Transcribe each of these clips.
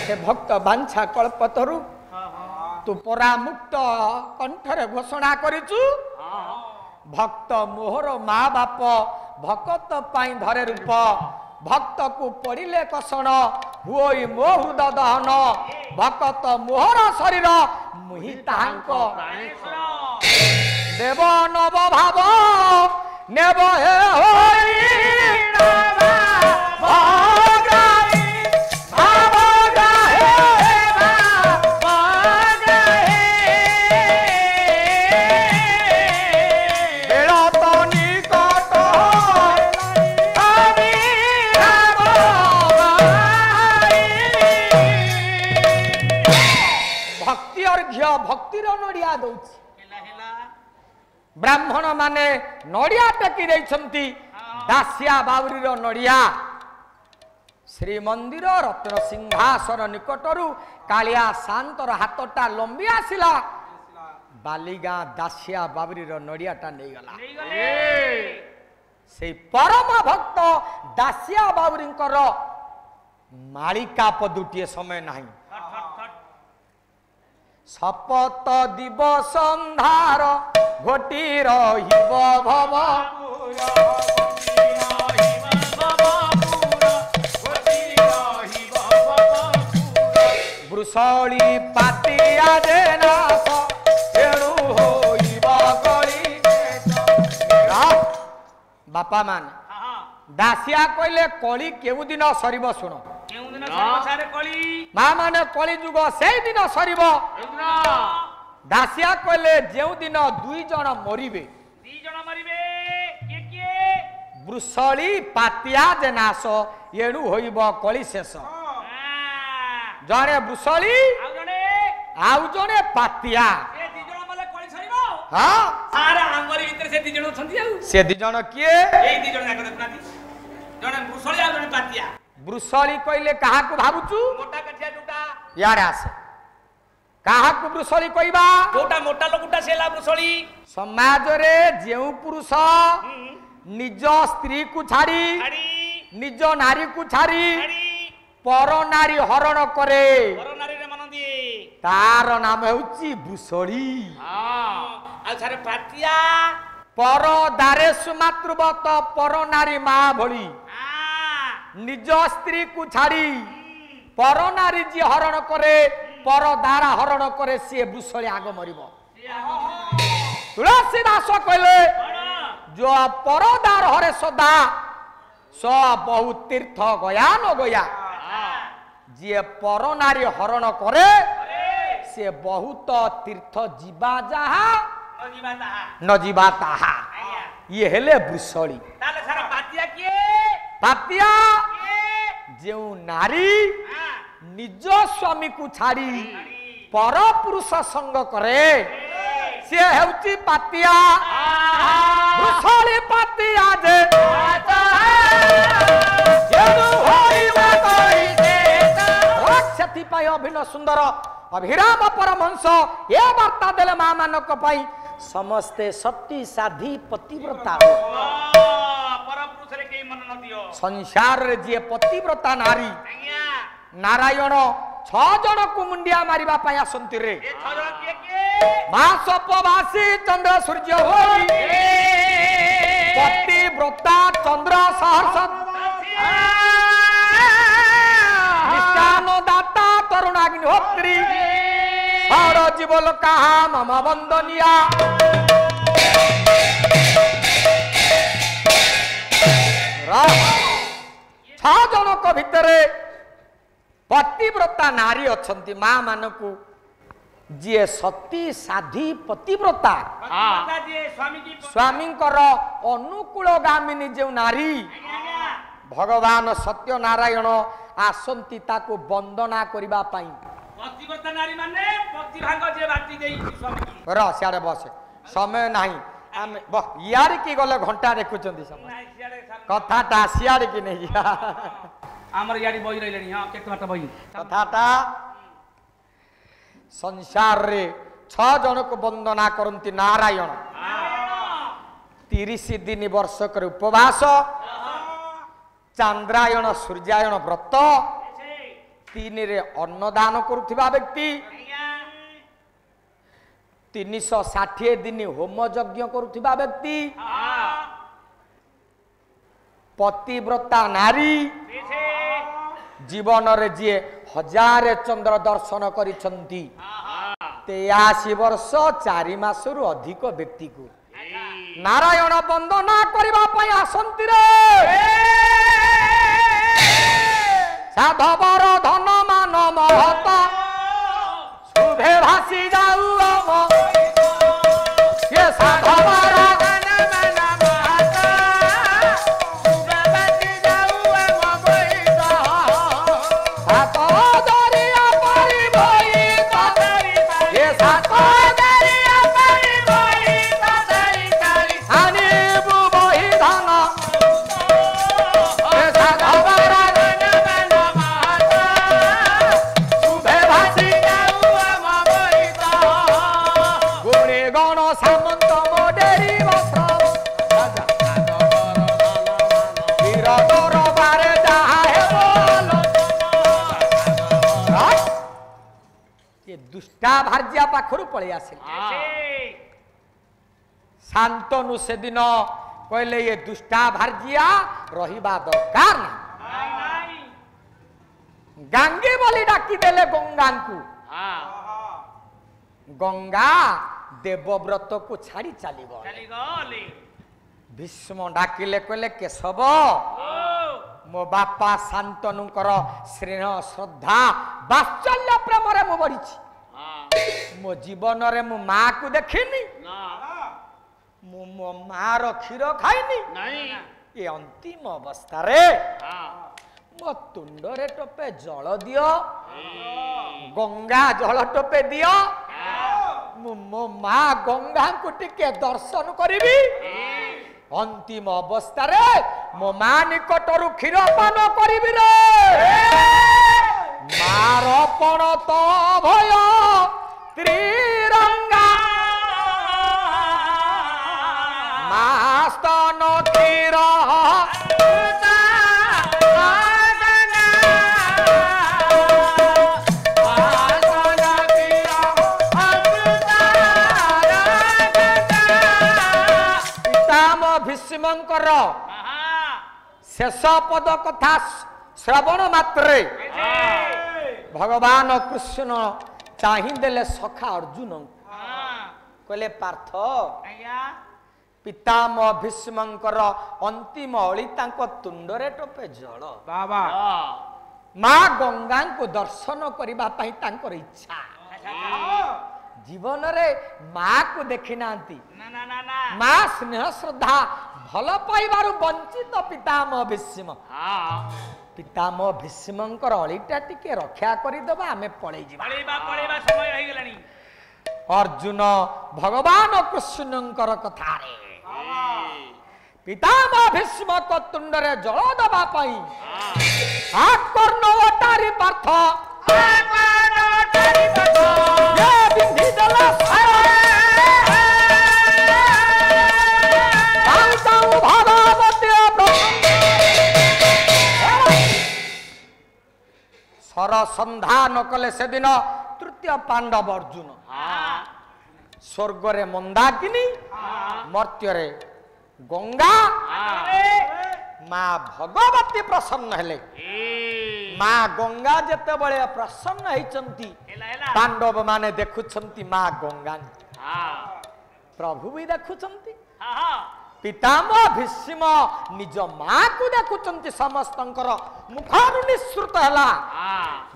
हे भक्त बांछा कल्पतरु तू परा मुक्त कंठरे घोषणा करिचु भक्त मोहर माँ बाप भक्त पाई धरे रूप भक्त को पड़िले कषण हुई मो हृदय दहन भक्त मोहर शरीर मुहि ताहांक देव नव भाव नेब हे होई भक्तिर नड़िया दौची ब्राह्मण माने नड़िया टेकी देइछंती दासिया बावरी नड़िया श्रीमंदिर रत्न सिंहासन निकटरू कालिया शांतर हाथटा लंबी आसिला बालीगाँ दासिया बावरी नड़ियाटा नहीं गला से परम भक्त दासिया बावरींकर मालिका पदुटिए समय नहीं शपथ दिवस अंधार घोटी रहिब भव वृषली पातिया देनाश एणु होइब कली बापा मान दासिया कहले कली केउ दिन सरीब सुन माँ माने कली जुग से दिन सरीब दासिया कहले जो दिन दुई जन मरिबे वृषली पातिया जे नाश एणु होइब कली शेष जने वृषली आउ जने पातिया हाँ सारा आंगरी भीतर से दी जण छंती आउ से दी जण किए एई दी जण जाक देखनाती जने वृषली आ जने पातिया वृषली कहले कहा को भाबुचू मोटा कठिया टुटा यार आसे कहा को वृषली कहबा कोटा मोटा लोकटा सेला वृषली समाज रे जेउ पुरुष निज स्त्री को छाड़ी निज नारी को छाड़ी पर नारी हरण करे पर नारी रे मन दिए तार नाम हेउची वृषली आ सारे पातिया पर दारे सुमातृवत पर नारी मां भली निज स्त्री को छाड़ी पर नारी जी हरण करे पर दारा हरण करे सी वृषली आग मरिब तुलसीदास कहले जो पर दार हरे सदा स बहु तीर्थ गया न गया जी पर नारी हरण करे से बहुत तीर्थ जीवा जहा न जीवा ताहा ये हेले वृषली पातिया जो नारी निज स्वामी को छाड़ी पर पुरुष संग करे से हेउची पातिया वृषली पातिया जे अभिनव सुंदर अभिराम परमहंस ये वार्ता देले मां मानक पाई समस्ते सती साधी पतिव्रता संसार रे जे पतिव्रता नारी नारायण 6 जन को मुंडिया मारिबा पाई आसंती रे मास उपवासी चंद्र सूर्य होई पतिव्रता चंद्र सहर्ष निष्ठान दाता तरुणाग्निहोत्री हर जीवल कहा मम वंदनिया छह जनक भितरे पतिव्रता नारी अच्छी माँ मानकु जी सती साधी पतिव्रता स्वामी अनुकूल गामिनी जो नारी भगवान सत्य नारायण आसंती ताको वंदना करिबा पाई पतिव्रता नारी माने पतिभाग जे बाटी देई स्वामी र सियाडे बसे समय नाही आमे यार की गले घंटा देखुचंदी समय कथाटा सियाडे की नहीं आमर याडी बही रहलेनी हां केते बाटा बही कथाटा संसार रे 6 जन को वंदना करंती नारायण 30 दिन वर्ष कर उपवास चंद्रायण सूर्यायण व्रत तीन रे अन्नदान करुवा व्यक्ति 360 दिन होम यज्ञ करुवा व्यक्ति पतिव्रता नारी जीवन रे जी 1000 चंद्र दर्शन करिसंती 83 वर्ष 4 मासरु अधिक व्यक्ति को नारायण वंदना करबा पई आसंती रे साधवर धन मान महत शुभे भासी जाऊ ये साधवर धन मान महत शुभे भासी जाऊ सात दरिया परिबहित ये सात दरिया परिबहित आनी बुबहि धन ये साधवर सामंत मोडेरी वस्त्र बारे ये दुष्टा भार्या पाखरु पळी आसे शांतनु से दिन कहले ये दुष्टा भार्या रहिबा दरकार नहीं गांगे बोली डाकी देले गंगा को गंगा देवव्रत को छाड़ी चली गले भीष्म डाकिले कहले केशव मो बापा शांतनुकर स्नेह श्रद्धा वात्सल्य प्रेम रे मो बढ़ी मो जीवन रे मो माँ को देखिनी मो माँ रो क्षीर खाइनी ये अंतिम अवस्था रे मो तुंड रे टोपे जल दियो गंगा जल टोपे दियो मो माँ गंगा को टिके दर्शन करी अंतिम अवस्था रे मो माँ निकटरू क्षीर पान करी रे मार पण तो भय त्रिरंगा मास्तन क्षीर भीष्मंकर शेष पद कथा श्रवण मात्रे भगवान कृष्ण चाहिदेले सखा अर्जुन कहले पार्थ पितामह भीष्मंकर अंतिम अली तांको तुंडरे टोपे जल बाबा माँ गंगा को दर्शन करबा पई तांकर इच्छा जीवन रे माँ को देखी नांती माँ स्नेह श्रद्धा भल पाइबारु वंचित पितामह भीष्म पितामह भीष्मंकर अलीटा टिके रक्षा करिदबा आमे पळै जिबा पळैबा समय रहि गेलानी अर्जुन भगवान कृष्णंकर कथा रे पितामह भीष्म को तुंडरे जल दबा पई आकर्ण अटारी पार्थ आकर्ण अटारी पार्थ ये बिंधी दला सर संधान कले से दिन तृतीय पांडव अर्जुन स्वर्ग रे मंदाकिनी मर्त्य रे गंगा माँ भगवती प्रसन्न हेले माँ गंगा जेते बळे प्रसन्न होइचंती पांडव माने देखुछंती माँ गंगा प्रभु भी देखुछंती पितामह भीष्म निज माँ को देखुचंती समस्तंकर मुखरु निश्रुत हला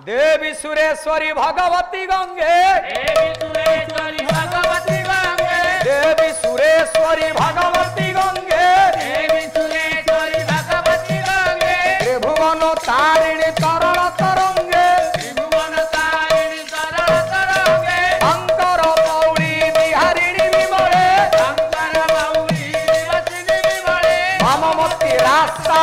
देवी सुरेश्वरी भगवती गंगे देवी सुरेश्वरी भगवती गंगे देवी सुरेश्वरी भगवती गंगे देवी सुरेश्वरी भगवती गंगे त्रिभुवन तारिणी तरल तरंगे त्रिभुवन तारिणी तरल तरंगे शंकर गौरी बिहारिणी विमले शंकर गौरी मममती रास्ता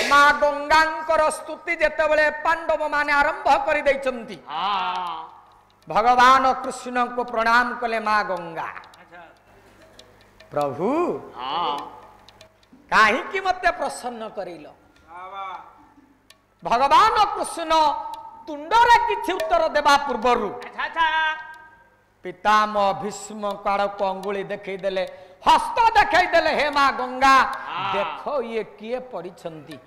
माँ गंगांकर स्तुति जेतेबेले पांडव माने आरंभ कर देइचंती भगवान कृष्ण को प्रणाम कले माँ गंगा प्रभु काहींकि मते प्रसन्न करिल भगवान कृष्ण तुंडरे किछि उत्तर देबा पूर्वरु पितामह भीष्म काड़ को अंगुली देखै देले हस्त देखै देले हे मां गंगा देखो ये किए पड़ी छंती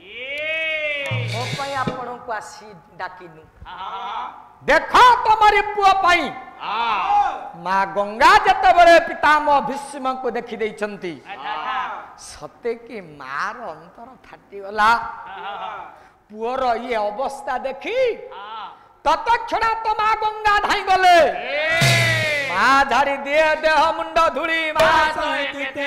मो पई आपन को आसी डाकिनु देखो तुम्हारी पुओ पई मां गंगा जते बळे पितामह भीष्म को देखि देई छंती सते कि मार अंतर फाटी गला पुअर ये अवस्था देखी तत्क्षण तो मां गंगा धाई गले मां झाड़ी दिए देह मुंड धूली मां सोहे किते